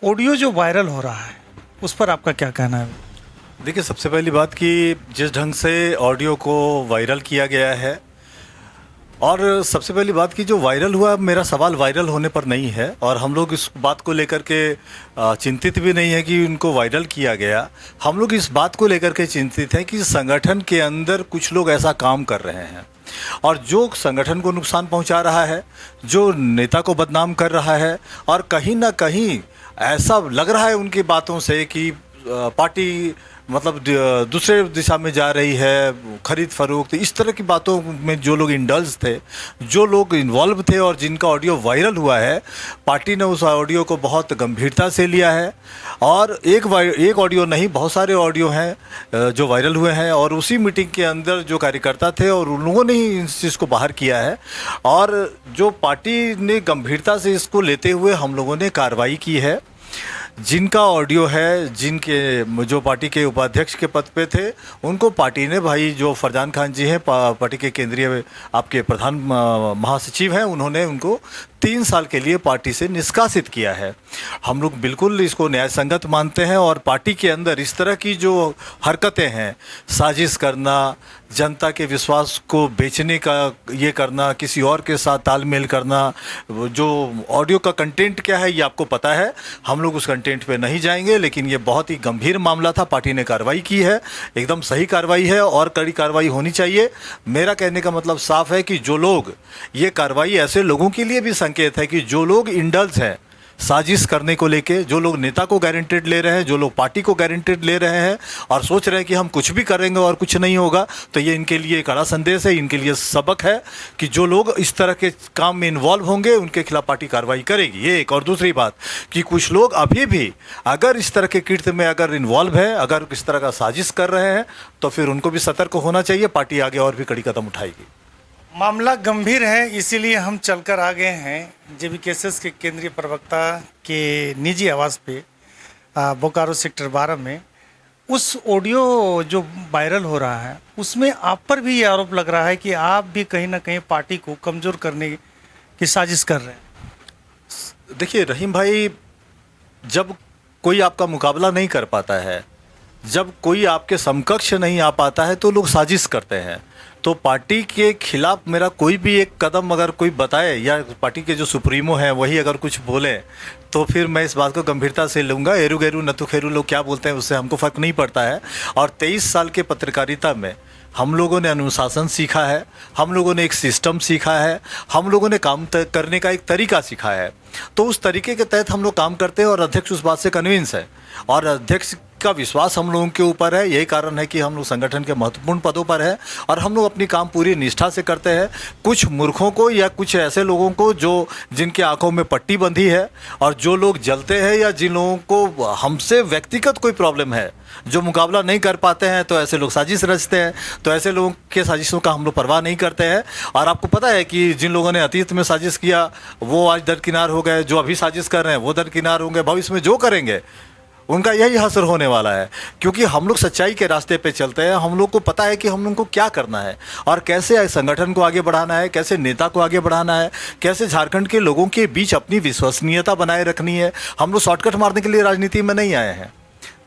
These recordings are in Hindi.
ऑडियो जो वायरल हो रहा है उस पर आपका क्या कहना है? देखिए, सबसे पहली बात कि जिस ढंग से ऑडियो को वायरल किया गया है, और सबसे पहली बात कि जो वायरल हुआ, मेरा सवाल वायरल होने पर नहीं है और हम लोग इस बात को लेकर के चिंतित भी नहीं है कि उनको वायरल किया गया। हम लोग इस बात को लेकर के चिंतित हैं कि संगठन के अंदर कुछ लोग ऐसा काम कर रहे हैं और जो संगठन को नुकसान पहुंचा रहा है, जो नेता को बदनाम कर रहा है, और कहीं ना कहीं ऐसा लग रहा है उनकी बातों से कि पार्टी मतलब दूसरे दिशा में जा रही है, खरीद फरोख्त, इस तरह की बातों में जो लोग इंडल्ज थे, जो लोग इन्वॉल्व थे और जिनका ऑडियो वायरल हुआ है, पार्टी ने उस ऑडियो को बहुत गंभीरता से लिया है। और एक ऑडियो नहीं, बहुत सारे ऑडियो हैं जो वायरल हुए हैं और उसी मीटिंग के अंदर जो कार्यकर्ता थे और उन लोगों ने ही इस चीज़ को बाहर किया है। और जो पार्टी ने गंभीरता से इसको लेते हुए हम लोगों ने कार्रवाई की है। जिनका ऑडियो है, जिनके जो पार्टी के उपाध्यक्ष के पद पे थे, उनको पार्टी ने, भाई जो फरजान खान जी हैं, पार्टी के केंद्रीय आपके प्रधान महासचिव हैं, उन्होंने उनको 3 साल के लिए पार्टी से निष्कासित किया है। हम लोग बिल्कुल इसको न्याय संगत मानते हैं और पार्टी के अंदर इस तरह की जो हरकतें हैं, साजिश करना, जनता के विश्वास को बेचने का ये करना, किसी और के साथ तालमेल करना, जो ऑडियो का कंटेंट क्या है ये आपको पता है, हम लोग उस कंटेंट पे नहीं जाएंगे। लेकिन ये बहुत ही गंभीर मामला था, पार्टी ने कार्रवाई की है, एकदम सही कार्रवाई है और कड़ी कार्रवाई होनी चाहिए। मेरा कहने का मतलब साफ है कि जो लोग, ये कार्रवाई ऐसे लोगों के लिए भी संकेत है कि जो लोग इंडल्ज हैं साजिश करने को लेके, जो लोग नेता को गारंटेड ले रहे हैं, जो लोग पार्टी को गारंटेड ले रहे हैं और सोच रहे हैं कि हम कुछ भी करेंगे और कुछ नहीं होगा, तो ये इनके लिए कड़ा संदेश है, इनके लिए सबक है कि जो लोग इस तरह के काम में इन्वॉल्व होंगे उनके खिलाफ पार्टी कार्रवाई करेगी। ये एक। और दूसरी बात कि कुछ लोग अभी भी अगर इस तरह के कृत्य में अगर इन्वॉल्व है, अगर इस तरह का साजिश कर रहे हैं, तो फिर उनको भी सतर्क होना चाहिए। पार्टी आगे और भी कड़ी कदम उठाएगी। मामला गंभीर है, इसीलिए हम चलकर आ गए हैं जेबीकेएसएस के केंद्रीय प्रवक्ता के निजी आवास पे बोकारो सेक्टर 12 में। उस ऑडियो जो वायरल हो रहा है उसमें आप पर भी ये आरोप लग रहा है कि आप भी कहीं ना कहीं पार्टी को कमज़ोर करने की साजिश कर रहे हैं। देखिए रहीम भाई, जब कोई आपका मुकाबला नहीं कर पाता है, जब कोई आपके समकक्ष नहीं आ पाता है, तो लोग साजिश करते हैं। तो पार्टी के खिलाफ मेरा कोई भी एक कदम अगर कोई बताए, या पार्टी के जो सुप्रीमो हैं वही अगर कुछ बोले, तो फिर मैं इस बात को गंभीरता से लूँगा। एरू गैरू नतु खेरू लोग क्या बोलते हैं, उससे हमको फ़र्क नहीं पड़ता है। और 23 साल के पत्रकारिता में हम लोगों ने अनुशासन सीखा है, हम लोगों ने एक सिस्टम सीखा है, हम लोगों ने काम करने का एक तरीका सीखा है। तो उस तरीके के तहत हम लोग काम करते हैं और अध्यक्ष उस बात से कन्विंस है और अध्यक्ष का विश्वास हम लोगों के ऊपर है। यही कारण है कि हम लोग संगठन के महत्वपूर्ण पदों पर है और हम लोग अपनी काम पूरी निष्ठा से करते हैं। कुछ मूर्खों को या कुछ ऐसे लोगों को जो जिनके आंखों में पट्टी बंधी है और जो लोग जलते हैं, या जिन लोगों को हमसे व्यक्तिगत कोई प्रॉब्लम है, जो मुकाबला नहीं कर पाते हैं, तो ऐसे लोग साजिश रचते हैं। तो ऐसे लोगों के साजिशों का हम लोग परवाह नहीं करते हैं। और आपको पता है कि जिन लोगों ने अतीत में साजिश किया वो आज दरकिनार हो गए, जो अभी साजिश कर रहे हैं वो दरकिनार होंगे, भविष्य में जो करेंगे उनका यही हश्र होने वाला है। क्योंकि हम लोग सच्चाई के रास्ते पे चलते हैं, हम लोग को पता है कि हम लोग को क्या करना है और कैसे संगठन को आगे बढ़ाना है, कैसे नेता को आगे बढ़ाना है, कैसे झारखंड के लोगों के बीच अपनी विश्वसनीयता बनाए रखनी है। हम लोग शॉर्टकट मारने के लिए राजनीति में नहीं आए हैं।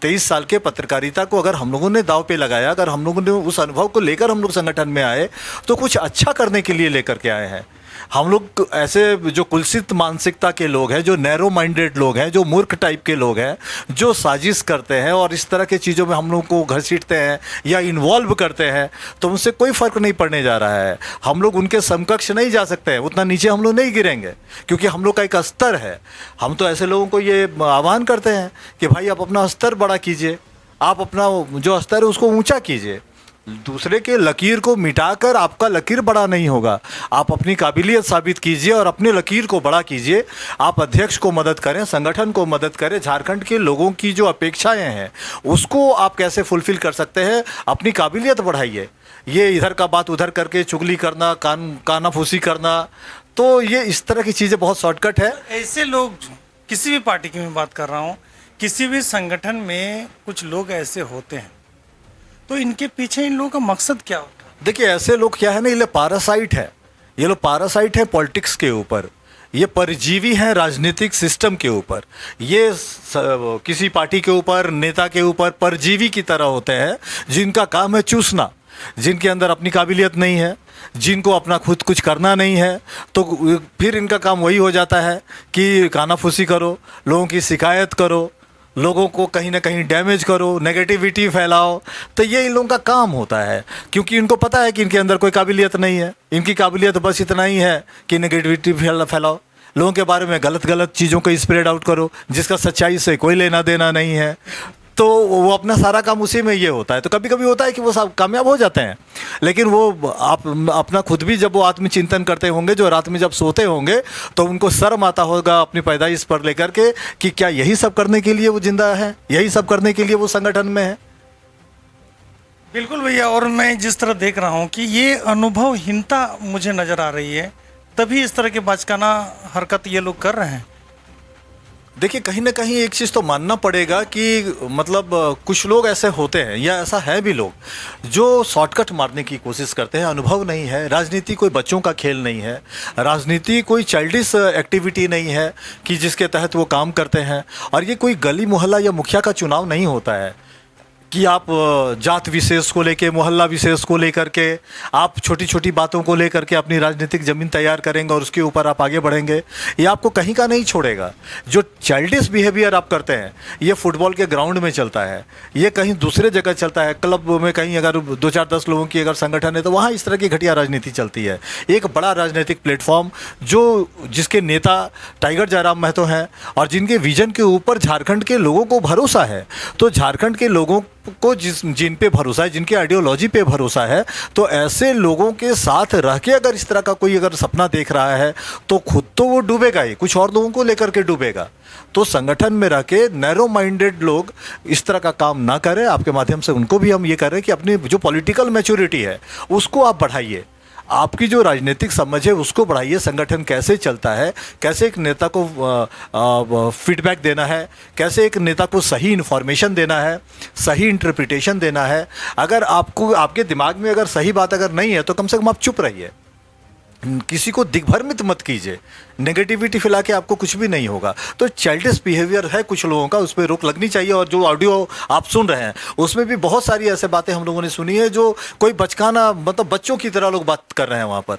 23 साल के पत्रकारिता को अगर हम लोगों ने दाव पे लगाया, अगर हम लोगों ने उस अनुभव को लेकर हम लोग संगठन में आए, तो कुछ अच्छा करने के लिए लेकर के आए हैं। हम लोग ऐसे जो कुलसित मानसिकता के लोग हैं, जो नैरो माइंडेड लोग हैं, जो मूर्ख टाइप के लोग हैं, जो साजिश करते हैं और इस तरह के चीज़ों में हम लोग को घसीटते हैं या इन्वॉल्व करते हैं, तो उनसे कोई फ़र्क नहीं पड़ने जा रहा है। हम लोग उनके समकक्ष नहीं जा सकते हैं, उतना नीचे हम लोग नहीं गिरेंगे, क्योंकि हम लोग का एक स्तर है। हम तो ऐसे लोगों को ये आह्वान करते हैं कि भाई आप अपना स्तर बड़ा कीजिए, आप अपना जो स्तर है उसको ऊँचा कीजिए। दूसरे के लकीर को मिटाकर आपका लकीर बड़ा नहीं होगा। आप अपनी काबिलियत साबित कीजिए और अपने लकीर को बड़ा कीजिए। आप अध्यक्ष को मदद करें, संगठन को मदद करें, झारखंड के लोगों की जो अपेक्षाएं हैं उसको आप कैसे फुलफिल कर सकते हैं, अपनी काबिलियत बढ़ाइए। ये इधर का बात उधर करके चुगली करना, कानाफूसी करना, तो ये इस तरह की चीज़ें बहुत शॉर्टकट है। ऐसे लोग, किसी भी पार्टी की मैं बात कर रहा हूँ, किसी भी संगठन में कुछ लोग ऐसे होते हैं, तो इनके पीछे इन लोगों का मकसद क्या होता है? देखिए ऐसे लोग क्या है ना, ये लोग पारासाइट है, ये लोग पारासाइट है पॉलिटिक्स के ऊपर। ये परजीवी हैं राजनीतिक सिस्टम के ऊपर। ये किसी पार्टी के ऊपर, नेता के ऊपर परजीवी की तरह होते हैं, जिनका काम है चूसना, जिनके अंदर अपनी काबिलियत नहीं है, जिनको अपना खुद कुछ करना नहीं है। तो फिर इनका काम वही हो जाता है कि कानाफूसी करो, लोगों की शिकायत करो, लोगों को कहीं ना कहीं डैमेज करो, नेगेटिविटी फैलाओ। तो ये इन लोगों का काम होता है, क्योंकि इनको पता है कि इनके अंदर कोई काबिलियत नहीं है। इनकी काबिलियत बस इतना ही है कि नेगेटिविटी फैलाओ, लोगों के बारे में गलत गलत चीज़ों को स्प्रेड आउट करो, जिसका सच्चाई से कोई लेना देना नहीं है। तो वो अपना सारा काम उसी में ये होता है। तो कभी कभी होता है कि वो सब कामयाब हो जाते हैं, लेकिन वो आप अपना खुद भी जब वो आत्मचिंतन करते होंगे, जो रात में जब सोते होंगे, तो उनको शर्म आता होगा अपनी पैदाइश पर लेकर के कि क्या यही सब करने के लिए वो जिंदा है, यही सब करने के लिए वो संगठन में है। बिल्कुल भैया, और मैं जिस तरह देख रहा हूँ कि ये अनुभवहीनता मुझे नज़र आ रही है, तभी इस तरह के बचकाना हरकत ये लोग कर रहे हैं। देखिए, कहीं ना कहीं एक चीज़ तो मानना पड़ेगा कि मतलब कुछ लोग ऐसे होते हैं, या ऐसा है भी लोग जो शॉर्टकट मारने की कोशिश करते हैं। अनुभव नहीं है, राजनीति कोई बच्चों का खेल नहीं है, राजनीति कोई चाइल्डिश एक्टिविटी नहीं है कि जिसके तहत वो काम करते हैं। और ये कोई गली मोहल्ला या मुखिया का चुनाव नहीं होता है कि आप जात विशेष को लेके, मोहल्ला विशेष को लेकर के, आप छोटी छोटी बातों को लेकर के अपनी राजनीतिक ज़मीन तैयार करेंगे और उसके ऊपर आप आगे बढ़ेंगे। ये आपको कहीं का नहीं छोड़ेगा। जो चाइल्डिश बिहेवियर आप करते हैं, ये फुटबॉल के ग्राउंड में चलता है, ये कहीं दूसरे जगह चलता है, क्लब में कहीं अगर 2-4-10 लोगों की अगर संगठन है तो वहाँ इस तरह की घटिया राजनीति चलती है। एक बड़ा राजनीतिक प्लेटफॉर्म जिसके नेता टाइगर जयराम महतो हैं और जिनके विजन के ऊपर झारखंड के लोगों को भरोसा है, तो झारखंड के लोगों को जिन पे भरोसा है, जिनकी आइडियोलॉजी पे भरोसा है, तो ऐसे लोगों के साथ रह के अगर इस तरह का कोई अगर सपना देख रहा है तो खुद तो वो डूबेगा ही, कुछ और लोगों को लेकर के डूबेगा। तो संगठन में रह के नैरो माइंडेड लोग इस तरह का काम ना करें। आपके माध्यम से उनको भी हम ये कह रहे हैं कि अपनी जो पॉलिटिकल मैच्योरिटी है उसको आप बढ़ाइए, आपकी जो राजनीतिक समझ है उसको बढ़ाइए। संगठन कैसे चलता है, कैसे एक नेता को फीडबैक देना है, कैसे एक नेता को सही इन्फॉर्मेशन देना है, सही इंटरप्रिटेशन देना है। अगर आपको आपके दिमाग में अगर सही बात अगर नहीं है तो कम से कम आप चुप रहिए, किसी को दिग्भ्रमित मत कीजिए। नेगेटिविटी फैला के आपको कुछ भी नहीं होगा। तो चाइल्डिश बिहेवियर है कुछ लोगों का, उस पर रोक लगनी चाहिए। और जो ऑडियो आप सुन रहे हैं उसमें भी बहुत सारी ऐसे बातें हम लोगों ने सुनी है जो कोई बचकाना, मतलब बच्चों की तरह लोग बात कर रहे हैं वहाँ पर,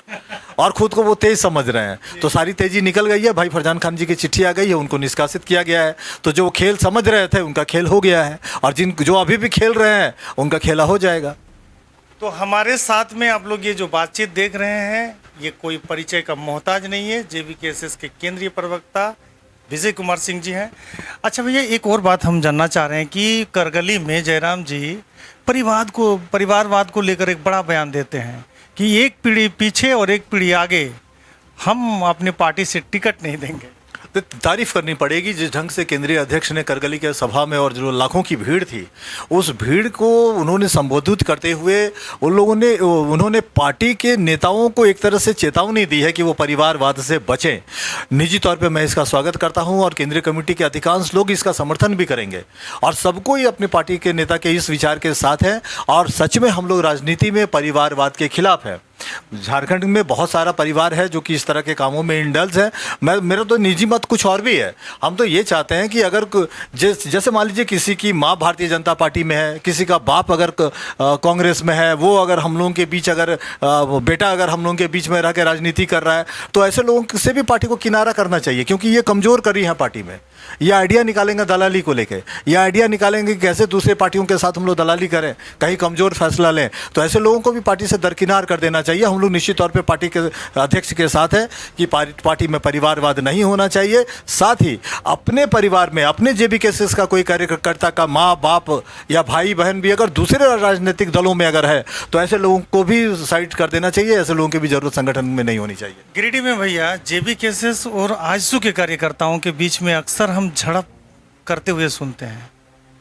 और खुद को वो तेज समझ रहे हैं। तो सारी तेजी निकल गई है। भाई फरजान खान जी की चिट्ठी आ गई है, उनको निष्कासित किया गया है। तो जो खेल समझ रहे थे उनका खेल हो गया है, और जो अभी भी खेल रहे हैं उनका खेला हो जाएगा। तो हमारे साथ में आप लोग ये जो बातचीत देख रहे हैं, ये कोई परिचय का मोहताज नहीं है। JVKSS के केंद्रीय प्रवक्ता विजय कुमार सिंह जी हैं। अच्छा भैया, एक और बात हम जानना चाह रहे हैं कि करगली में जयराम जी परिवारवाद को लेकर एक बड़ा बयान देते हैं कि एक पीढ़ी पीछे और एक पीढ़ी आगे हम अपनी पार्टी से टिकट नहीं देंगे। तो तारीफ करनी पड़ेगी जिस ढंग से केंद्रीय अध्यक्ष ने करगली के सभा में, और जो लाखों की भीड़ थी, उस भीड़ को उन्होंने संबोधित करते हुए उन्होंने पार्टी के नेताओं को एक तरह से चेतावनी दी है कि वो परिवारवाद से बचें। निजी तौर पे मैं इसका स्वागत करता हूं, और केंद्रीय कमेटी के अधिकांश लोग इसका समर्थन भी करेंगे, और सबको ही अपनी पार्टी के नेता के इस विचार के साथ हैं। और सच में हम लोग राजनीति में परिवारवाद के खिलाफ हैं। झारखंड में बहुत सारा परिवार है जो कि इस तरह के कामों में इंडल्ज है। मेरा तो निजी मत कुछ और भी है। हम तो ये चाहते हैं कि अगर जैसे मान लीजिए किसी की माँ भारतीय जनता पार्टी में है, किसी का बाप अगर कांग्रेस में है, वो अगर हम लोगों के बीच अगर बेटा अगर हम लोगों के बीच में रह के राजनीति कर रहा है, तो ऐसे लोगों से भी पार्टी को किनारा करना चाहिए, क्योंकि ये कमज़ोर करी है पार्टी में। ये आइडिया निकालेंगे दलाली को लेके, ये आइडिया निकालेंगे कि कैसे दूसरे पार्टियों के साथ हम लोग दलाली करें, कहीं कमज़ोर फैसला लें। तो ऐसे लोगों को भी पार्टी से दरकिनार कर देना चाहिए। हम लोग निश्चित तौर पे पार्टी के अध्यक्ष के साथ हैं कि पार्टी में परिवारवाद नहीं होना चाहिए। साथ ही अपने परिवार में, अपने JVKSS का कोई कार्यकर्ता का माँ बाप या भाई बहन भी अगर दूसरे राजनीतिक दलों में अगर है, तो ऐसे लोगों को भी साइड कर देना चाहिए। ऐसे लोगों की भी जरूरत संगठन में नहीं होनी चाहिए। गिरिडीह में भैया JVKSS और आजसू के कार्यकर्ताओं के बीच में अक्सर हम झड़प करते हुए सुनते हैं,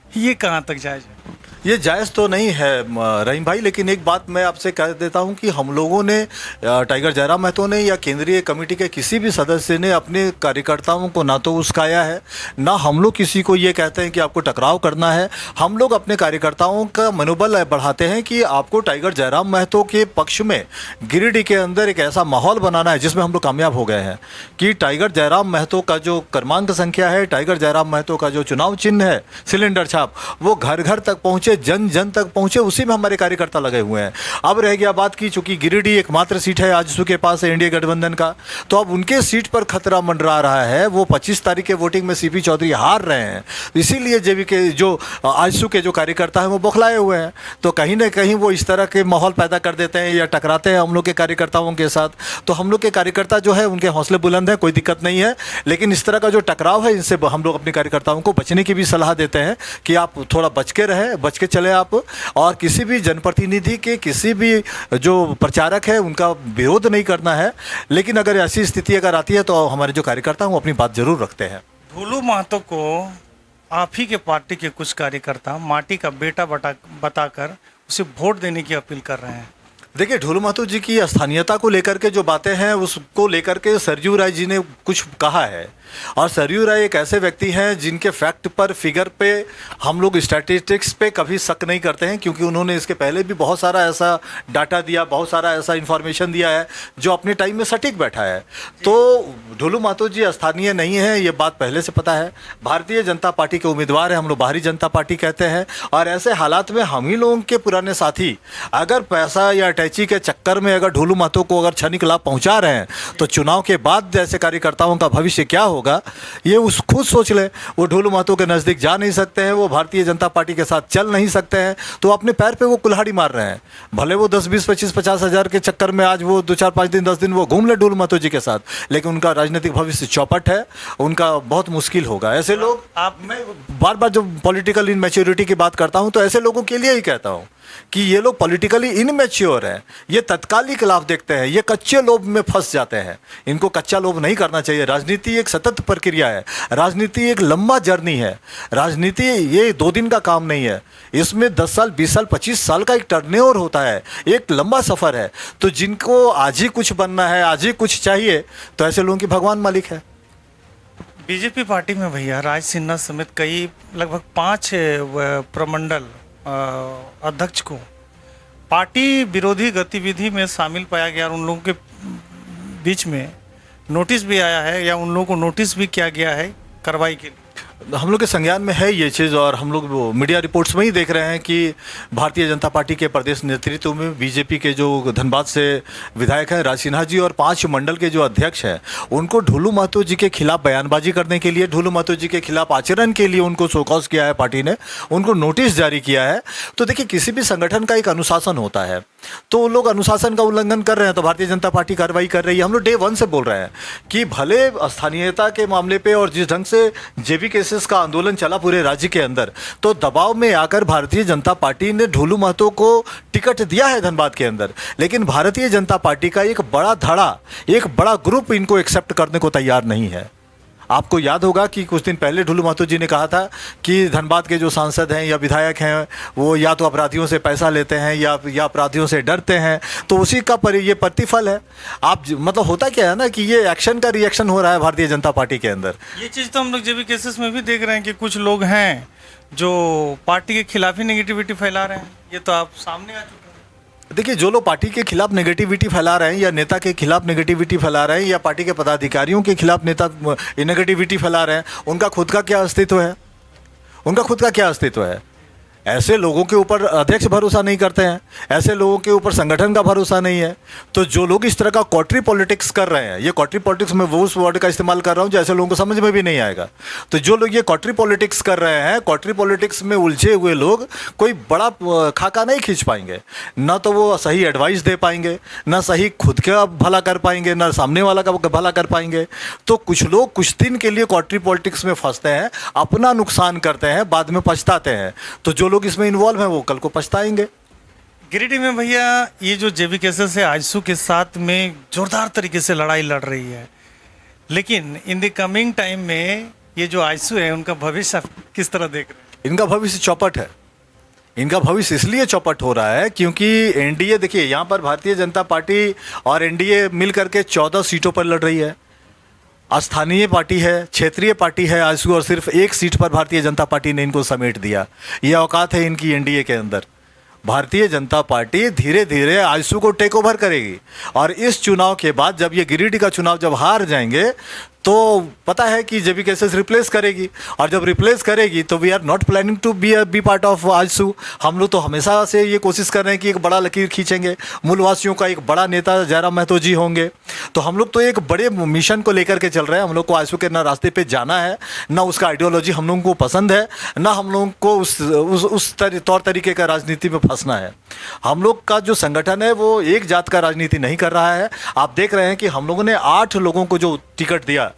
ये कहाँ तक जायज है? ये जायज़ तो नहीं है रहीम भाई, लेकिन एक बात मैं आपसे कह देता हूं कि हम लोगों ने टाइगर जयराम महतो ने या केंद्रीय कमेटी के किसी भी सदस्य ने अपने कार्यकर्ताओं को ना तो उस्काया है, ना हम लोग किसी को ये कहते हैं कि आपको टकराव करना है। हम लोग अपने कार्यकर्ताओं का मनोबल बढ़ाते हैं कि आपको टाइगर जयराम महतो के पक्ष में गिरिडीह के अंदर एक ऐसा माहौल बनाना है, जिसमें हम लोग कामयाब हो गए हैं कि टाइगर जयराम महतो का जो क्रमांक संख्या है, टाइगर जयराम महतो का जो चुनाव चिन्ह है सिलेंडर छाप, वो घर घर तक पहुंचे, जन जन तक पहुंचे, उसी में हमारे कार्यकर्ता लगे हुए हैं। अब रह गया बात की चूंकि गिरिडीह एकमात्र सीट है आजसू के पास है इंडिया गठबंधन का, तो अब उनके सीट पर खतरा मंडरा रहा है। वो 25 तारीख के वोटिंग में सीपी चौधरी हार रहे हैं, इसीलिए जेबी के जो आजसू के जो कार्यकर्ता हैं वो बौखलाए हुए हैं। तो कहीं ना कहीं वो इस तरह के माहौल पैदा कर देते हैं या टकराते हैं हम लोग के कार्यकर्ताओं के साथ। तो हम लोग के कार्यकर्ता जो है उनके हौसले बुलंद है, कोई दिक्कत नहीं है, लेकिन इस तरह का जो टकराव है इनसे हम लोग अपने कार्यकर्ताओं को बचने की भी सलाह देते हैं कि आप थोड़ा बच के रहें, बच के चले आप, और किसी भी जनप्रतिनिधि के किसी भी जो प्रचारक है उनका विरोध नहीं करना है। लेकिन अगर ऐसी स्थिति अगर आती है तो हमारे जो कार्यकर्ता हैं वो अपनी बात जरूर रखते हैं। ढोलू महतो को आप ही के पार्टी के कुछ कार्यकर्ता माटी का बेटा बताकर उसे वोट देने की अपील कर रहे हैं। देखिए, ढोलू महतो जी की स्थानीयता को लेकर के जो बातें हैं उसको लेकर के सरयू राय जी ने कुछ कहा है, और सरयू राय एक ऐसे व्यक्ति हैं जिनके फैक्ट पर, फिगर पे, हम लोग स्टैटिस्टिक्स पे कभी शक नहीं करते हैं, क्योंकि उन्होंने इसके पहले भी बहुत सारा ऐसा डाटा दिया, बहुत सारा ऐसा इन्फॉर्मेशन दिया है जो अपने टाइम में सटीक बैठा है। तो ढोलू महतो जी स्थानीय नहीं है, ये बात पहले से पता है। भारतीय जनता पार्टी के उम्मीदवार हैं, हम लोग बाहरी जनता पार्टी कहते हैं, और ऐसे हालात में हम ही लोगों के पुराने साथी अगर पैसा या अटैची के चक्कर में अगर ढोलू महतो को अगर क्षणिक लाभ पहुंचा रहे हैं, तो चुनाव के बाद जैसे कार्यकर्ताओं का भविष्य क्या होगा ये उस खुद सोच ले। वो ढोलू महतो के नज़दीक जा नहीं सकते हैं, वो भारतीय जनता पार्टी के साथ चल नहीं सकते हैं, तो अपने पैर पे वो कुल्हाड़ी मार रहे हैं। भले वो 10, 20, 25, 50 हज़ार के चक्कर में आज वो 2, 4, 5 दिन 10 दिन वो घूम ले ढोलू महतो जी के साथ, लेकिन उनका राजनीतिक भविष्य चौपट है, उनका बहुत मुश्किल होगा। ऐसे लोग, मैं बार बार जब पॉलिटिकल इनमेच्योरिटी की बात करता हूँ तो ऐसे लोगों के लिए ही कहता हूँ कि ये लोग पॉलिटिकली इनमेच्योर हैं, ये तत्कालिक लाभ देखते हैं, ये कच्चे लोभ में फंस जाते हैं। इनको कच्चा लोभ नहीं करना चाहिए। राजनीति एक सतत प्रक्रिया है, राजनीति एक लंबा जर्नी है, राजनीति ये 2 दिन का काम नहीं है, इसमें 10 साल, 20 साल, 25 साल का एक टर्नओवर होता है, एक लंबा सफ़र है। तो जिनको आज ही कुछ बनना है, आज ही कुछ चाहिए, तो ऐसे लोगों की भगवान मालिक है। बीजेपी पार्टी में भैया राज सिन्हा समेत कई लगभग 5 प्रमंडल अध्यक्ष को पार्टी विरोधी गतिविधि में शामिल पाया गया, और उन लोगों के बीच में नोटिस भी आया है या उन लोगों को नोटिस भी किया गया है कार्रवाई के लिए। हम लोग के संज्ञान में है ये चीज़, और हम लोग वो मीडिया रिपोर्ट्स में ही देख रहे हैं कि भारतीय जनता पार्टी के प्रदेश नेतृत्व में बीजेपी के जो धनबाद से विधायक हैं राज सिन्हा जी और 5 मंडल के जो अध्यक्ष हैं, उनको ढोलू महतो जी के खिलाफ बयानबाजी करने के लिए, ढोलू महतो जी के खिलाफ आचरण के लिए उनको शोकॉज किया है पार्टी ने, उनको नोटिस जारी किया है। तो देखिए, किसी भी संगठन का एक अनुशासन होता है, तो लोग अनुशासन का उल्लंघन कर रहे हैं तो भारतीय जनता पार्टी कार्रवाई कर रही है। हम लोग डे 1 से बोल रहे हैं कि भले स्थानीयता के मामले पे और जिस ढंग से जेबी केसेस का आंदोलन चला पूरे राज्य के अंदर, तो दबाव में आकर भारतीय जनता पार्टी ने ढोलू महतो को टिकट दिया है धनबाद के अंदर, लेकिन भारतीय जनता पार्टी का एक बड़ा धड़ा, एक बड़ा ग्रुप इनको एक्सेप्ट करने को तैयार नहीं है। आपको याद होगा कि कुछ दिन पहले ढोलू महतो जी ने कहा था कि धनबाद के जो सांसद हैं या विधायक हैं वो या तो अपराधियों से पैसा लेते हैं या अपराधियों से डरते हैं, तो उसी का ये प्रतिफल है। आप मतलब होता क्या है ना कि ये एक्शन का रिएक्शन हो रहा है भारतीय जनता पार्टी के अंदर। ये चीज़ तो हम लोग जेबी केसेस में भी देख रहे हैं कि कुछ लोग हैं जो पार्टी के खिलाफ ही नेगेटिविटी फैला रहे हैं, ये तो आप सामने आ चुके हैं। देखिए, जो लोग पार्टी के खिलाफ नेगेटिविटी फैला रहे हैं या नेता के खिलाफ नेगेटिविटी फैला रहे हैं या पार्टी के पदाधिकारियों के खिलाफ नेगेटिविटी फैला रहे हैं, उनका खुद का क्या अस्तित्व है? उनका खुद का क्या अस्तित्व है? ऐसे लोगों के ऊपर अध्यक्ष भरोसा नहीं करते हैं, ऐसे लोगों के ऊपर संगठन का भरोसा नहीं है। तो जो लोग इस तरह का क्वार्टरी पॉलिटिक्स कर रहे हैं, ये क्वार्टरी पॉलिटिक्स में वो उस वर्ड का इस्तेमाल कर रहा हूँ जो ऐसे लोगों को समझ में भी नहीं आएगा। तो जो लोग ये क्वार्टरी पॉलिटिक्स कर रहे हैं, क्वार्टरी पॉलिटिक्स में उलझे हुए लोग कोई बड़ा खाका नहीं खींच पाएंगे, ना तो वो सही एडवाइस दे पाएंगे, ना सही खुद का भला कर पाएंगे, ना सामने वाला का भला कर पाएंगे। तो कुछ लोग कुछ दिन के लिए क्वार्टरी पॉलिटिक्स में फंसते हैं, अपना नुकसान करते हैं, बाद में पछताते हैं। तो जो लोग इसमें इन्वॉल्व हैं वो कल को पछताएंगे। गिरिडीह में भैया ये जो जेबी केसेस है आजसू के साथ में जोरदार तरीके से लड़ाई लड़ रही है, लेकिन इन द कमिंग टाइम में ये जो आजसू है उनका भविष्य किस तरह देख रहे हैं? इनका भविष्य चौपट है, इनका भविष्य इसलिए चौपट हो रहा है क्योंकि एनडीए, देखिए यहाँ पर भारतीय जनता पार्टी और एनडीए मिल करके 14 सीटों पर लड़ रही है। स्थानीय पार्टी है, क्षेत्रीय पार्टी है आजसू, और सिर्फ एक सीट पर भारतीय जनता पार्टी ने इनको समेट दिया। ये औकात है इनकी एनडीए के अंदर। भारतीय जनता पार्टी धीरे धीरे आजसू को टेक ओवर करेगी, और इस चुनाव के बाद जब ये गिरिडीह का चुनाव जब हार जाएंगे तो पता है कि जेबी केसेस रिप्लेस करेगी, और जब रिप्लेस करेगी तो we are not planning to be part of AJSU. हम लोग तो हमेशा से ये कोशिश कर रहे हैं कि एक बड़ा लकीर खींचेंगे, मूलवासियों का एक बड़ा नेता जयराम महतो जी होंगे। तो हम लोग तो एक बड़े मिशन को लेकर के चल रहे हैं। हम लोग को आजसू के ना रास्ते पे जाना है, ना उसका आइडियोलॉजी हम लोगों को पसंद है, ना हम लोगों को उस तौर तरीके का राजनीति में फंसना है। हम लोग का जो संगठन है वो एक जात का राजनीति नहीं कर रहा है। आप देख रहे हैं कि हम लोगों ने 8 लोगों को जो टिकट दिया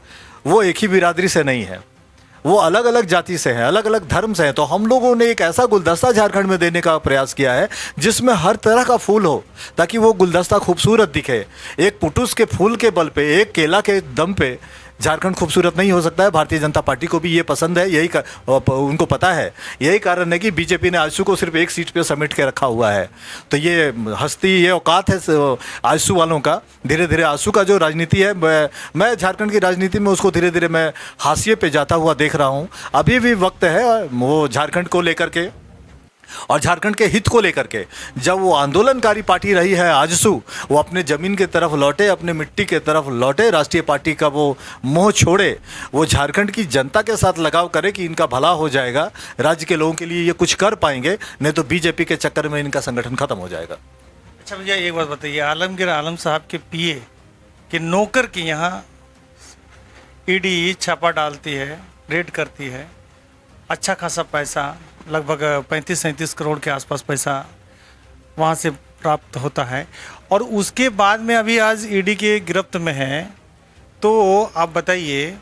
वो एक ही बिरादरी से नहीं है, वो अलग अलग जाति से हैं, अलग अलग धर्म से हैं। तो हम लोगों ने एक ऐसा गुलदस्ता झारखंड में देने का प्रयास किया है जिसमें हर तरह का फूल हो, ताकि वो गुलदस्ता खूबसूरत दिखे। एक पुटुस के फूल के बल पे, एक केला के दम पे झारखंड खूबसूरत नहीं हो सकता है। भारतीय जनता पार्टी को भी ये पसंद है, उनको पता है। यही कारण है कि बीजेपी ने आजसू को सिर्फ एक सीट पे समेट के रखा हुआ है। तो ये हस्ती, ये औकात है आजसू वालों का। धीरे धीरे आजसू का जो राजनीति है, मैं झारखंड की राजनीति में उसको धीरे धीरे मैं हाशिए पे जाता हुआ देख रहा हूँ। अभी भी वक्त है वो झारखंड को लेकर के और झारखंड के हित को लेकर के, जब वो आंदोलनकारी पार्टी रही है आजसू, वो अपने ज़मीन की तरफ लौटे, अपने मिट्टी के तरफ लौटे, राष्ट्रीय पार्टी का वो मोह छोड़े, वो झारखंड की जनता के साथ लगाव करे कि इनका भला हो जाएगा, राज्य के लोगों के लिए ये कुछ कर पाएंगे, नहीं तो बीजेपी के चक्कर में इनका संगठन खत्म हो जाएगा। अच्छा भैया एक बात बताइए, आलमगीर आलम साहब के पीए के नौकर के यहाँ ईडी छापा डालती है, रेड करती है, अच्छा खासा पैसा, लगभग 35-37 करोड़ के आसपास पैसा वहाँ से प्राप्त होता है, और उसके बाद में अभी आज ईडी के गिरफ्त में है। तो आप बताइए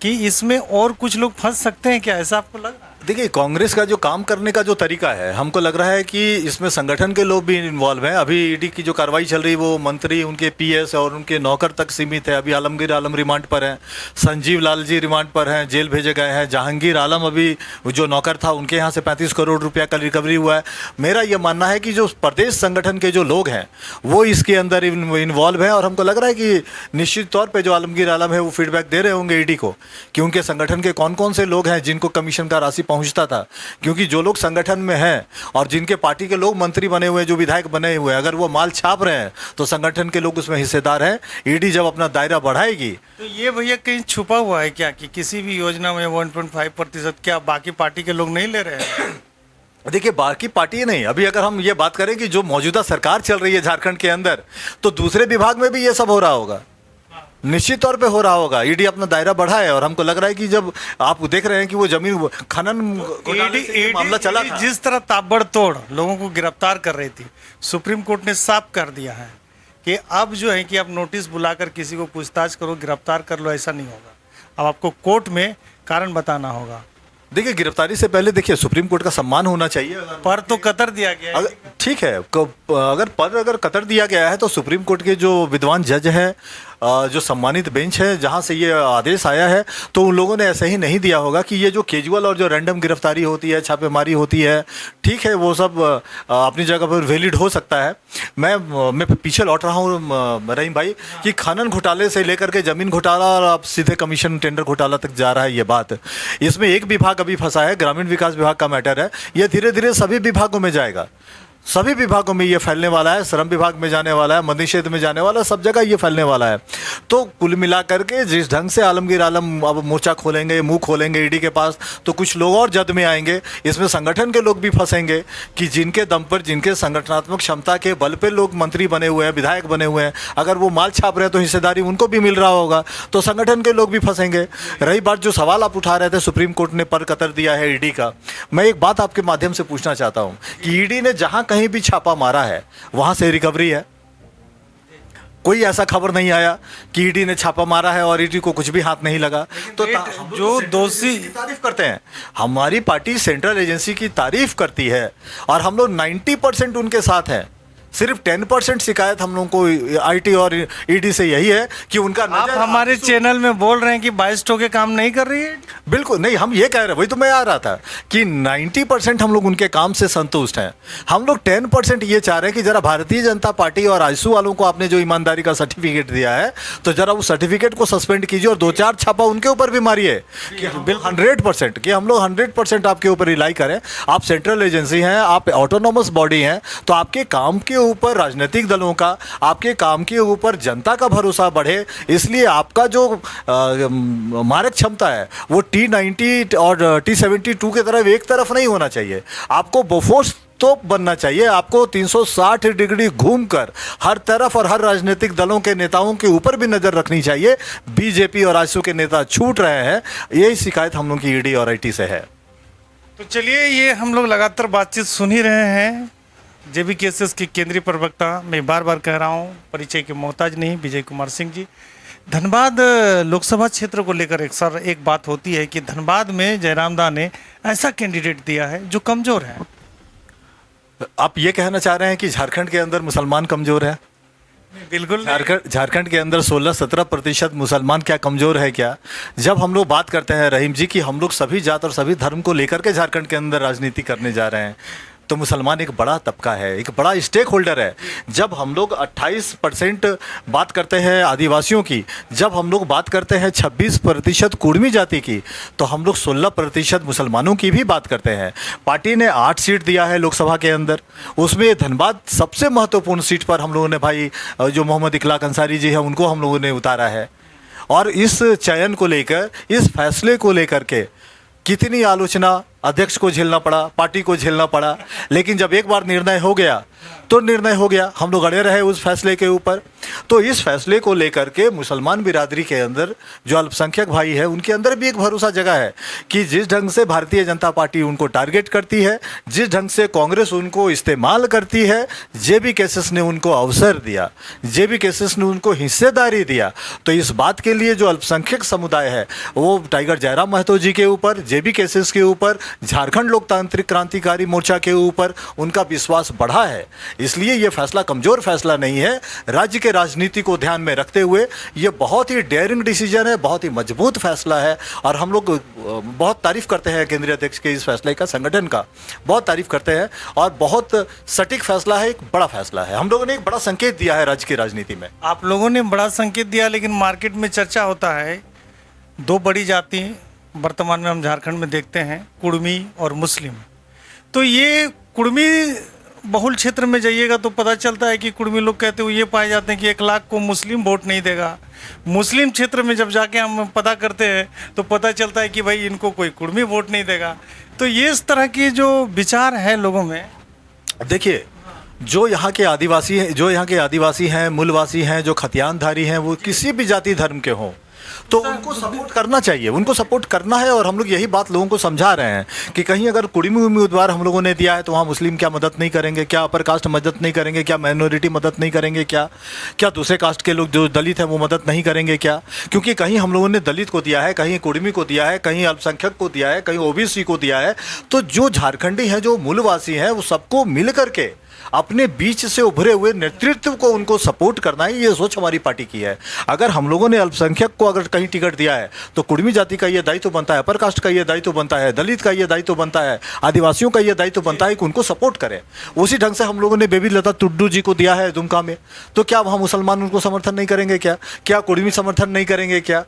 कि इसमें और कुछ लोग फंस सकते हैं क्या, ऐसा आपको लग रहा है? देखिए, कांग्रेस का जो काम करने का जो तरीका है, हमको लग रहा है कि इसमें संगठन के लोग भी इन्वॉल्व हैं। अभी ईडी की जो कार्रवाई चल रही है वो मंत्री, उनके पीएस और उनके नौकर तक सीमित है। अभी आलमगीर आलम रिमांड पर हैं, संजीव लाल जी रिमांड पर हैं, जेल भेजे गए हैं। जहांगीर आलम अभी जो नौकर था उनके यहाँ से 35 करोड़ रुपया का रिकवरी हुआ है। मेरा ये मानना है कि जो प्रदेश संगठन के जो लोग हैं वो इसके अंदर इन्वॉल्व हैं, और हमको लग रहा है कि निश्चित तौर पर जो आलमगीर आलम है वो फीडबैक दे रहे होंगे ईडी को कि उनके संगठन के कौन कौन से लोग हैं जिनको कमीशन का राशि पहुंचता था। क्योंकि जो लोग संगठन में हैं और जिनके पार्टी के लोग मंत्री बने हुए हैं, जो विधायक बने हुए हैं, अगर वो माल छाप रहे हैं तो संगठन के लोग उसमें हिस्सेदार हैं। ईडी जब अपना दायरा बढ़ाएगी तो ये भैया कहीं छुपा हुआ है क्या कि किसी भी योजना में 1.5% क्या बाकी पार्टी के लोग नहीं ले रहे हैं? देखिए, बाकी पार्टी नहीं, अभी अगर हम ये बात करें कि जो मौजूदा सरकार चल रही है झारखंड के अंदर, तो दूसरे विभाग में भी ये सब हो रहा होगा, निश्चित तौर पे हो रहा होगा। ईडी अपना दायरा बढ़ा है, और हमको लग रहा है कि जब आप देख रहे हैं कि वो जमीन खनन घोटाले से ये मामला चला था, जिस तरह ताबड़तोड़ लोगों को गिरफ्तार कर रही थी, सुप्रीम कोर्ट ने साफ कर दिया है कि अब जो है कि आप नोटिस बुलाकर किसी को पूछताछ करो, गिरफ्तार कर लो, ऐसा नहीं होगा। अब आपको कोर्ट में कारण बताना होगा। देखिए, गिरफ्तारी से पहले देखिए सुप्रीम कोर्ट का सम्मान होना चाहिए। पर तो कतर दिया गया है। ठीक है, अगर कतर दिया गया है तो सुप्रीम कोर्ट के जो विद्वान जज हैं, जो सम्मानित बेंच है जहां से ये आदेश आया है, तो उन लोगों ने ऐसे ही नहीं दिया होगा कि ये जो कैजुअल और जो रैंडम गिरफ्तारी होती है, छापेमारी होती है, ठीक है, वो सब अपनी जगह पर वैलिड हो सकता है। मैं पीछे लौट रहा हूँ रहीम भाई कि खनन घोटाले से लेकर के जमीन घोटाला और अब सीधे कमीशन टेंडर घोटाला तक जा रहा है ये बात। इसमें एक विभाग अभी फंसा है, ग्रामीण विकास विभाग का मैटर है। ये धीरे धीरे सभी विभागों में जाएगा, सभी विभागों में ये फैलने वाला है। श्रम विभाग में जाने वाला है, मध्य क्षेत्र में जाने वाला है, सब जगह ये फैलने वाला है। तो कुल मिलाकर के जिस ढंग से आलमगीर आलम अब मोर्चा खोलेंगे, मुंह खोलेंगे ईडी के पास, तो कुछ लोग और जद में आएंगे। इसमें संगठन के लोग भी फंसेंगे कि जिनके दम पर, जिनके संगठनात्मक क्षमता के बल पर लोग मंत्री बने हुए हैं, विधायक बने हुए हैं, अगर वो माल छाप रहे हैं तो हिस्सेदारी उनको भी मिल रहा होगा, तो संगठन के लोग भी फंसेंगे। रही बात जो सवाल आप उठा रहे थे, सुप्रीम कोर्ट ने पर कतर दिया है ईडी का, मैं एक बात आपके माध्यम से पूछना चाहता हूँ कि ईडी ने जहाँ कहीं भी छापा मारा है वहां से रिकवरी है? कोई ऐसा खबर नहीं आया कि ईडी ने छापा मारा है और ईडी को कुछ भी हाथ नहीं लगा। तो जो दोषी तारीफ करते हैं, हमारी पार्टी सेंट्रल एजेंसी की तारीफ करती है और हम लोग 90% उनके साथ हैं। सिर्फ 10% शिकायत हम लोगों को आईटी और ईडी से यही है कि उनका आप नजर हमारे चैनल में बोल रहे हैं कि 22 टोके काम नहीं कर रही है। बिल्कुल नहीं, हम ये कह रहे हैं, वही तो मैं आ रहा था कि 90% हम लोग उनके काम से संतुष्ट हैं। हम लोग 10% ये चाह रहे हैं कि जरा भारतीय जनता पार्टी और आजसू वालों को आपने जो ईमानदारी का सर्टिफिकेट दिया है, तो जरा उस सर्टिफिकेट को सस्पेंड कीजिए और 2-4 छापा उनके ऊपर भी मारिए कि 100% कि हम लोग 100% आपके ऊपर रिलाई करें। आप सेंट्रल एजेंसी हैं, आप ऑटोनोमस बॉडी हैं, तो आपके काम के ऊपर राजनीतिक दलों का, आपके काम के ऊपर जनता का भरोसा बढ़े, इसलिए आपका जो मारक क्षमता है वो T90 और T72 की तरफ एक तरफ नहीं होना चाहिए। आपको बोफोर्स तोप बनना चाहिए। आपको 360 डिग्री घूमकर हर तरफ और हर राजनीतिक दलों के नेताओं के ऊपर भी नज़र रखनी चाहिए। बीजेपी और आजसू के नेता छूट रहे हैं, यही शिकायत हम लोग की ईडी और आईटी से है। तो चलिए, ये हम लोग लगातार बातचीत सुन ही रहे हैं। JBKSS के केंद्रीय प्रवक्ता, मैं बार बार कह रहा हूँ, परिचय के मोहताज नहीं, विजय कुमार सिंह जी। धनबाद लोकसभा क्षेत्र को लेकर एक बात होती है कि धनबाद में जयराम दा ने ऐसा कैंडिडेट दिया है जो कमज़ोर है। आप ये कहना चाह रहे हैं कि झारखंड के अंदर मुसलमान कमज़ोर है? बिल्कुल झारखंड के अंदर 16-17% मुसलमान क्या कमज़ोर है क्या? जब हम लोग बात करते हैं रहीम जी कि हम लोग सभी जात और सभी धर्म को लेकर के झारखंड के अंदर राजनीति करने जा रहे हैं, तो मुसलमान एक बड़ा तबका है, एक बड़ा स्टेक होल्डर है। जब हम लोग 28% बात करते हैं आदिवासियों की, जब हम लोग बात करते हैं 26% कुर्मी जाति की, तो हम लोग 16% मुसलमानों की भी बात करते हैं। पार्टी ने 8 सीट दिया है लोकसभा के अंदर, उसमें धनबाद सबसे महत्वपूर्ण सीट पर हम लोगों ने भाई जो मोहम्मद इखलाक अंसारी जी हैं उनको हम लोगों ने उतारा है। और इस चयन को लेकर, इस फैसले को लेकर के कितनी आलोचना अध्यक्ष को झेलना पड़ा, पार्टी को झेलना पड़ा, लेकिन जब एक बार निर्णय हो गया तो निर्णय हो गया। हम लोग अड़े रहे उस फैसले के ऊपर। तो इस फैसले को लेकर के मुसलमान बिरादरी के अंदर जो अल्पसंख्यक भाई है उनके अंदर भी एक भरोसा जगा है कि जिस ढंग से भारतीय जनता पार्टी उनको टारगेट करती है, जिस ढंग से कांग्रेस उनको इस्तेमाल करती है, JBKSS ने उनको अवसर दिया, JBKSS ने उनको हिस्सेदारी दिया। तो इस बात के लिए जो अल्पसंख्यक समुदाय है वो टाइगर जयराम महतो जी के ऊपर, JBKSS के ऊपर, झारखंड लोकतांत्रिक क्रांतिकारी मोर्चा के ऊपर उनका विश्वास बढ़ा है। इसलिए ये फैसला कमज़ोर फैसला नहीं है। राज्य के राजनीति को ध्यान में रखते हुए ये बहुत ही डेयरिंग डिसीजन है, बहुत ही मजबूत फैसला है। और हम लोग बहुत तारीफ़ करते हैं केंद्रीय अध्यक्ष के इस फैसले का, संगठन का बहुत तारीफ़ करते हैं। और बहुत सटीक फैसला है, एक बड़ा फैसला है। हम लोगों ने एक बड़ा संकेत दिया है राज्य की राजनीति में। आप लोगों ने बड़ा संकेत दिया, लेकिन मार्केट में चर्चा होता है 2 बड़ी जाति वर्तमान में हम झारखंड में देखते हैं, कुर्मी और मुस्लिम। तो ये कुर्मी बहुल क्षेत्र में जाइएगा तो पता चलता है कि कुर्मी लोग कहते हुए ये पाए जाते हैं कि 1 लाख को मुस्लिम वोट नहीं देगा। मुस्लिम क्षेत्र में जब जाके हम पता करते हैं तो पता चलता है कि भाई इनको कोई कुर्मी वोट नहीं देगा। तो ये इस तरह की जो विचार है लोगों में। देखिए, जो यहाँ के आदिवासी हैं, मूलवासी हैं, जो खतियानधारी हैं, वो किसी भी जाति धर्म के हों, तो उनको सपोर्ट करना चाहिए, उनको सपोर्ट करना है। और हम लोग यही बात लोगों को समझा रहे हैं कि कहीं अगर कुर्मी उम्मीदवार हम लोगों ने दिया है तो वहाँ मुस्लिम क्या मदद नहीं करेंगे क्या? अपर कास्ट मदद नहीं करेंगे क्या? माइनॉरिटी मदद नहीं करेंगे क्या दूसरे कास्ट के लोग जो दलित हैं वो मदद नहीं करेंगे क्या? क्योंकि कहीं हम लोगों ने दलित को दिया है, कहीं कुर्मी को दिया है, कहीं अल्पसंख्यक को दिया है, कहीं OBC को दिया है। तो जो झारखंडी हैं, जो मूलवासी हैं, वो सबको मिल करके अपने बीच से उभरे हुए नेतृत्व को उनको सपोर्ट करना है, ये सोच हमारी पार्टी की है। अगर हम लोगों ने अल्पसंख्यक को अगर कहीं टिकट दिया है तो कुर्मी जाति का ये दायित्व बनता है, अपर कास्ट का ये दायित्व बनता है, दलित का ये दायित्व बनता है, आदिवासियों का ये दायित्व बनता है कि उनको सपोर्ट करें। उसी ढंग से हम लोगों ने बेबी लता टुड्डू जी को दिया है दुमका में, तो क्या वहाँ मुसलमान उनको समर्थन नहीं करेंगे क्या कुर्मी समर्थन नहीं करेंगे क्या?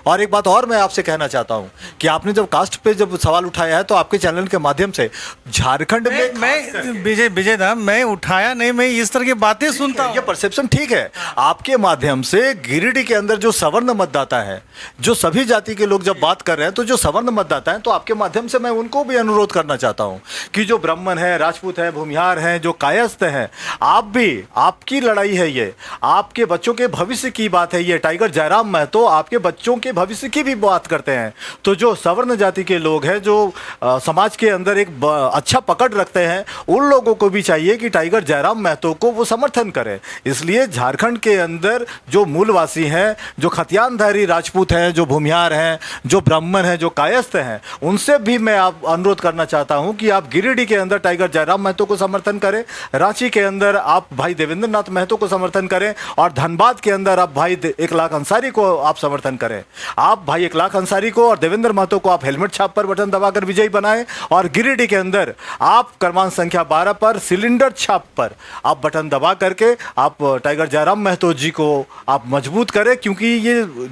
और एक बात और मैं आपसे कहना चाहता हूं कि आपने जब कास्ट पे जब सवाल उठाया है तो आपके चैनल के माध्यम से झारखंड में मैं विजय दा, मैं उठाया नहीं, मैं इस तरह की बातें सुनता हूं। ये परसेप्शन ठीक है। आपके माध्यम से गिरिडीह के अंदर जो सवर्ण मतदाता है, जो सभी जाति के लोग जब बात कर रहे हैं, तो जो सवर्ण मतदाता हैं, तो आपके माध्यम से मैं उनको भी अनुरोध करना चाहता हूं कि जो ब्राह्मण है, राजपूत है, भूमिहार हैं, जो कायस्थ हैं, आप भी, आपकी लड़ाई है ये, आपके बच्चों के भविष्य की बात है ये। टाइगर जयराम महतो आपके बच्चों के भविष्य की भी बात करते हैं, तो जो सवर्ण जाति के लोग हैं, जो समाज के अंदर एक अच्छा पकड़ रखते हैं, उन लोगों को भी चाहिए कि टाइगर जयराम महतो को वो समर्थन करें। इसलिए झारखंड के अंदर जो मूलवासी हैं, जो खतियानधारी राजपूत हैं, जो भूमिहार हैं, जो ब्राह्मण हैं, जो कायस्थ हैं, उनसे भी मैं आप अनुरोध करना चाहता हूं कि आप गिरिडीह के अंदर टाइगर जयराम महतो को समर्थन करें, रांची के अंदर आप भाई देवेंद्र नाथ महतो को समर्थन करें, और धनबाद के अंदर आप भाई 1 लाख अंसारी को आप समर्थन करें। आप भाई 1 लाख अंसारी को और देवेंद्र महतो को आप हेलमेट छाप पर बटन दबाकर विजयी बनाएं, और गिरिडीह के अंदर आप क्रमांक संख्या 12 पर सिलेंडर छाप पर आप बटन दबा करके आप टाइगर जयराम महतो जी को आप मजबूत करें, क्योंकि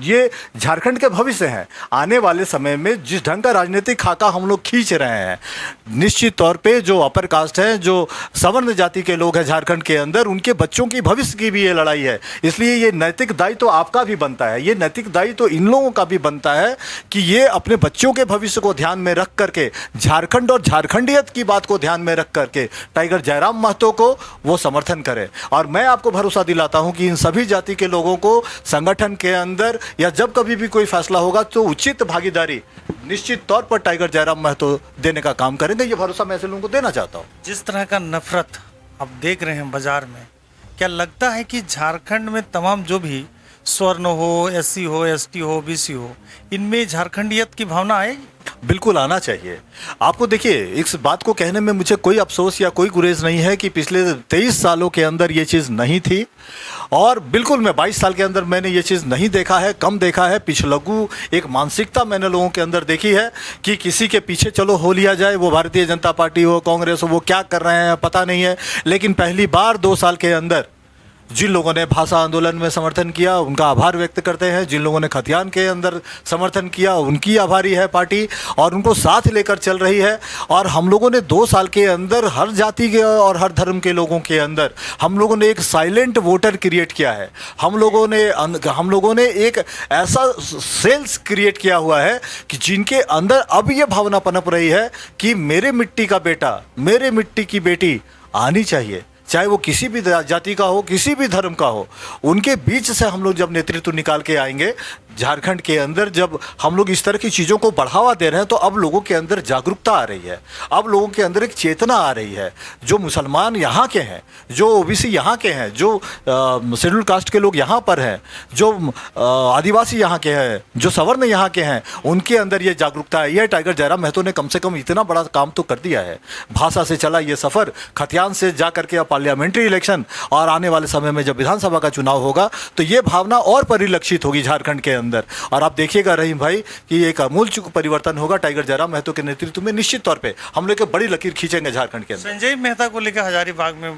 ये झारखंड के भविष्य हैं। आने वाले समय में जिस ढंग का राजनीतिक खाका हम लोग खींच रहे हैं, निश्चित तौर पे जो अपर कास्ट हैं, जो सवर्ण जाति के लोग हैं झारखंड के अंदर, उनके बच्चों की भविष्य की भी ये लड़ाई है। इसलिए ये नैतिक दायित्व तो आपका भी बनता है, ये नैतिक दायित्व तो इन लोगों का भी बनता है कि ये अपने बच्चों के भविष्य को ध्यान में रख करके, झारखंड और झारखंडियत की बात को ध्यान में रख करके टाइगर जयराम महतो को वो समर्थन करें। और मैं आपको भरोसा दिलाता हूं कि इन सभी जाति के लोगों को संगठन के अंदर या जब कभी भी कोई फैसला होगा तो उचित भागीदारी निश्चित तौर पर टाइगर जयराम महतो देने का काम करेंगे। ये भरोसा मैं ऐसे लोगों को देना चाहता हूं। जिस तरह का नफरत आप देख रहे हैं बाजार में, क्या लगता है कि झारखंड में तमाम जो भी स्वर्ण हो, एससी हो, एसटी हो, बीसी हो, इनमें झारखंडियत की भावना आएगी? बिल्कुल आना चाहिए। आपको देखिए, इस बात को कहने में मुझे कोई अफसोस या कोई गुरेज नहीं है कि पिछले 23 सालों के अंदर ये चीज़ नहीं थी, और बिल्कुल मैं 22 साल के अंदर मैंने ये चीज़ नहीं देखा है, कम देखा है। पिछलग्गू एक मानसिकता मैंने लोगों के अंदर देखी है कि किसी के पीछे चलो हो लिया जाए, वो भारतीय जनता पार्टी हो, कांग्रेस हो, वो क्या कर रहे हैं पता नहीं है। लेकिन पहली बार 2 साल के अंदर जिन लोगों ने भाषा आंदोलन में समर्थन किया, उनका आभार व्यक्त करते हैं। जिन लोगों ने खतियान के अंदर समर्थन किया, उनकी आभारी है पार्टी, और उनको साथ लेकर चल रही है। और हम लोगों ने 2 साल के अंदर हर जाति के और हर धर्म के लोगों के अंदर हम लोगों ने एक साइलेंट वोटर क्रिएट किया है। हम लोगों ने एक ऐसा सेल्स क्रिएट किया हुआ है कि जिनके अंदर अब ये भावना पनप रही है कि मेरे मिट्टी का बेटा, मेरे मिट्टी की बेटी आनी चाहिए, चाहे वो किसी भी जाति का हो, किसी भी धर्म का हो। उनके बीच से हम लोग जब नेतृत्व निकाल के आएंगे झारखंड के अंदर, जब हम लोग इस तरह की चीज़ों को बढ़ावा दे रहे हैं, तो अब लोगों के अंदर जागरूकता आ रही है, अब लोगों के अंदर एक चेतना आ रही है। जो मुसलमान यहाँ के हैं, जो ओबीसी यहाँ के हैं, जो शेड्यूल कास्ट के लोग यहाँ पर हैं, जो आदिवासी यहाँ के हैं, जो सवर्ण यहाँ के हैं, उनके अंदर ये जागरूकता आई है। टाइगर जयराम महतो ने कम से कम इतना बड़ा काम तो कर दिया है। भाषा से चला ये सफ़र, खतियान से जा करके अब पार्लियामेंट्री इलेक्शन, और आने वाले समय में जब विधानसभा का चुनाव होगा तो ये भावना और परिलक्षित होगी झारखंड के अंदर। और आप देखिएगा रहीम भाई कि एक आमूल परिवर्तन होगा टाइगर जयराम महतो के नेतृत्व में। निश्चित तौर पे हम लोग बड़ी लकीर खींचेंगे झारखंड के अंदर। संजय मेहता को लेकर हजारीबाग में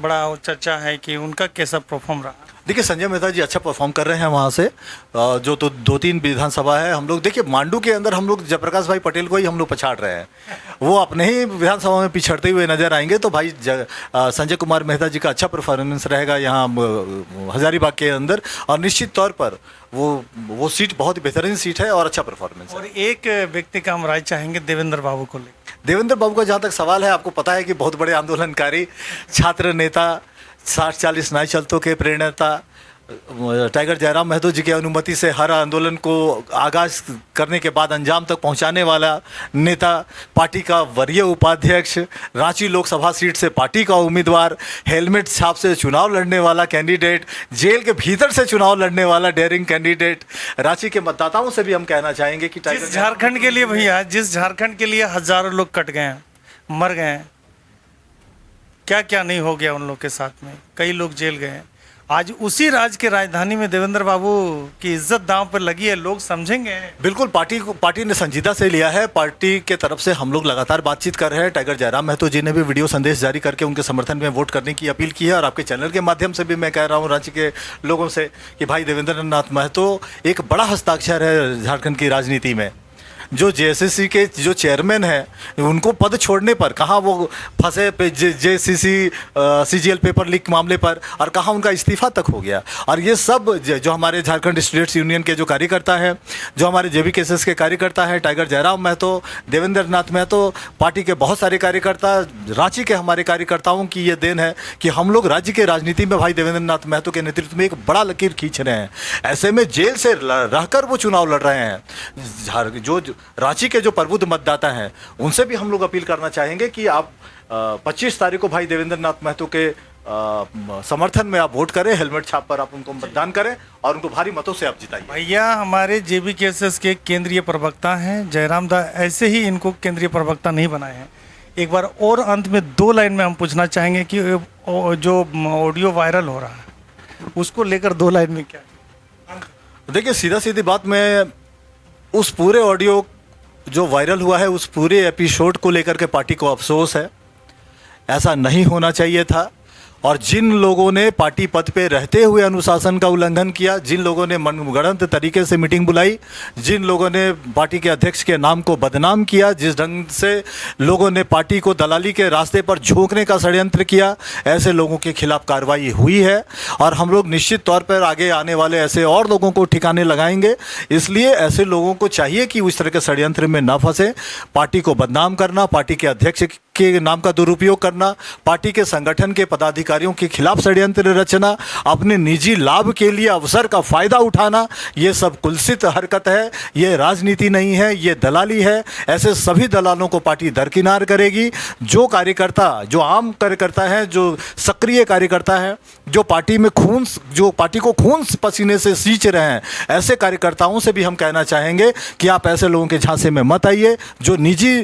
बड़ा चर्चा है कि उनका कैसा परफॉर्म रहा। देखिए, संजय मेहता जी अच्छा परफॉर्म कर रहे हैं वहाँ से, जो तो 2-3 विधानसभा है। हम लोग देखिए मांडू के अंदर हम लोग जयप्रकाश भाई पटेल को ही हम लोग पछाड़ रहे हैं, वो अपने ही विधानसभा में पिछड़ते हुए नजर आएंगे। तो भाई संजय कुमार मेहता जी का अच्छा परफॉर्मेंस रहेगा यहाँ हजारीबाग के अंदर, और निश्चित तौर पर वो सीट बहुत ही बेहतरीन सीट है और अच्छा परफॉर्मेंस है। और एक व्यक्ति का हम राय चाहेंगे देवेंद्र बाबू को लेकर। देवेंद्र बाबू का जहाँ तक सवाल है, आपको पता है कि बहुत बड़े आंदोलनकारी छात्र नेता, 60-40 न्याय चलतों के प्रेरणा, टाइगर जयराम महतो जी की अनुमति से हर आंदोलन को आगाज करने के बाद अंजाम तक पहुंचाने वाला नेता, पार्टी का वरीय उपाध्यक्ष, रांची लोकसभा सीट से पार्टी का उम्मीदवार, हेलमेट छाप से चुनाव लड़ने वाला कैंडिडेट, जेल के भीतर से चुनाव लड़ने वाला डेयरिंग कैंडिडेट। रांची के मतदाताओं से भी हम कहना चाहेंगे कि जिस झारखंड के लिए भैया, जिस झारखंड के लिए हजारों लोग कट गए हैं, मर गए हैं, क्या क्या नहीं हो गया उन लोग के साथ में, कई लोग जेल गए हैं। आज उसी राज्य के राजधानी में देवेंद्र बाबू की इज्जत दांव पर लगी है, लोग समझेंगे। बिल्कुल, पार्टी ने संजीदा से लिया है। पार्टी के तरफ से हम लोग लगातार बातचीत कर रहे हैं। टाइगर जयराम महतो जी ने भी वीडियो संदेश जारी करके उनके समर्थन में वोट करने की अपील की है, और आपके चैनल के माध्यम से भी मैं कह रहा हूँ रांची के लोगों से कि भाई देवेंद्र नाथ महतो एक बड़ा हस्ताक्षर है झारखंड की राजनीति में। जो जेएसएससी के जो चेयरमैन हैं उनको पद छोड़ने पर कहाँ वो फंसे जेसीसी सीजीएल पेपर लीक मामले पर, और कहाँ उनका इस्तीफा तक हो गया। और ये सब जो हमारे झारखंड स्टूडेंट्स यूनियन के जो कार्यकर्ता हैं, जो हमारे जेबीकेएसएस के कार्यकर्ता हैं, टाइगर जयराम महतो, देवेंद्र नाथ महतो, पार्टी के बहुत सारे कार्यकर्ता, रांची के हमारे कार्यकर्ताओं की ये देन है कि हम लोग राज्य के राजनीति में भाई देवेंद्र नाथ महतो के नेतृत्व में एक बड़ा लकीर खींच रहे हैं। ऐसे में जेल से रहकर वो चुनाव लड़ रहे हैं। जो रांची के जो प्रबुद्ध मतदाता हैं उनसे भी हम लोग अपील करना चाहेंगे कि आप 25 तारीख को भाई देवेंद्र नाथ महतो के समर्थन में आप वोट करें, हेलमेट छाप पर आप उनको मतदान करें और उनको भारी मतों से आप जिताइए। भैया हमारे जेबीकेएसएस के केंद्रीय प्रवक्ता हैं जयराम दा, ऐसे ही इनको केंद्रीय प्रवक्ता नहीं बनाए हैं। एक बार और अंत में 2 लाइन में हम पूछना चाहेंगे कि जो ऑडियो वायरल हो रहा है उसको लेकर 2 लाइन में क्या? देखिए, सीधा सीधी बात, मैं उस पूरे ऑडियो जो वायरल हुआ है उस पूरे एपिसोड को लेकर के पार्टी को अफसोस है। ऐसा नहीं होना चाहिए था। और जिन लोगों ने पार्टी पद पे रहते हुए अनुशासन का उल्लंघन किया, जिन लोगों ने मनगढ़ंत तरीके से मीटिंग बुलाई, जिन लोगों ने पार्टी के अध्यक्ष के नाम को बदनाम किया, जिस ढंग से लोगों ने पार्टी को दलाली के रास्ते पर झोंकने का षड्यंत्र किया, ऐसे लोगों के खिलाफ कार्रवाई हुई है। और हम लोग निश्चित तौर पर आगे आने वाले ऐसे और लोगों को ठिकाने लगाएंगे। इसलिए ऐसे लोगों को चाहिए कि उस तरह के षड्यंत्र में न फंसे। पार्टी को बदनाम करना, पार्टी के अध्यक्ष के नाम का दुरुपयोग करना, पार्टी के संगठन के पदाधिकारियों के खिलाफ षड्यंत्र रचना, अपने निजी लाभ के लिए अवसर का फायदा उठाना, ये सब कुत्सित हरकत है। ये राजनीति नहीं है, ये दलाली है। ऐसे सभी दलालों को पार्टी दरकिनार करेगी। जो कार्यकर्ता, जो आम कार्यकर्ता हैं, जो सक्रिय कार्यकर्ता हैं, जो पार्टी में जो पार्टी को खून पसीने से सींच रहे हैं, ऐसे कार्यकर्ताओं से भी हम कहना चाहेंगे कि आप ऐसे लोगों के झांसे में मत आइए जो निजी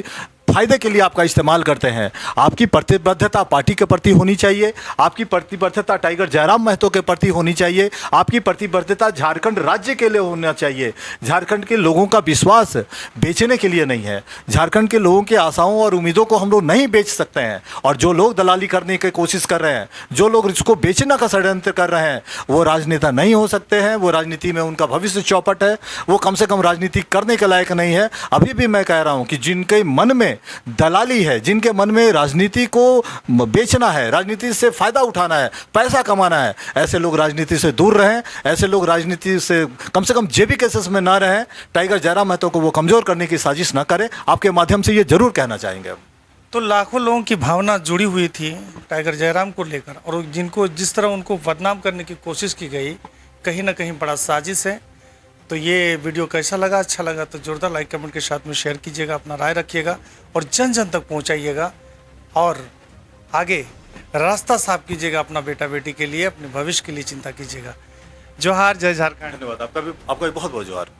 फायदे के लिए आपका इस्तेमाल करते हैं। आपकी प्रतिबद्धता पार्टी के प्रति होनी चाहिए, आपकी प्रतिबद्धता टाइगर जयराम महतो के प्रति होनी चाहिए, आपकी प्रतिबद्धता झारखंड राज्य के लिए होना चाहिए। झारखंड के लोगों का विश्वास बेचने के लिए नहीं है। झारखंड के लोगों की आशाओं और उम्मीदों को हम लोग नहीं बेच सकते हैं। और जो लोग दलाली करने की कोशिश कर रहे हैं, जो लोग इसको बेचने का षड्यंत्र कर रहे हैं, वो राजनेता नहीं हो सकते हैं। वो राजनीति में उनका भविष्य चौपट है। वो कम से कम राजनीति करने के लायक नहीं है। अभी भी मैं कह रहा हूँ कि जिनके मन में दलाली है, जिनके मन में राजनीति को बेचना है, राजनीति से फायदा उठाना है, पैसा कमाना है, ऐसे लोग राजनीति से दूर रहें। ऐसे लोग राजनीति से कम जेबीकेएसएस में ना रहें। टाइगर जयराम महतो को वो कमजोर करने की साजिश ना करें। आपके माध्यम से ये जरूर कहना चाहेंगे। तो लाखों लोगों की भावना जुड़ी हुई थी टाइगर जयराम को लेकर, और जिनको जिस तरह उनको बदनाम करने की कोशिश की गई, कहीं ना कहीं बड़ा साजिश है। तो ये वीडियो कैसा लगा? अच्छा लगा तो जोरदार लाइक कमेंट के साथ में शेयर कीजिएगा, अपना राय रखिएगा और जन जन तक पहुंचाइएगा। और आगे रास्ता साफ कीजिएगा अपना बेटा बेटी के लिए, अपने भविष्य के लिए चिंता कीजिएगा। जोहार, जय झारखंड। धन्यवाद। आपका भी बहुत बहुत जोहार।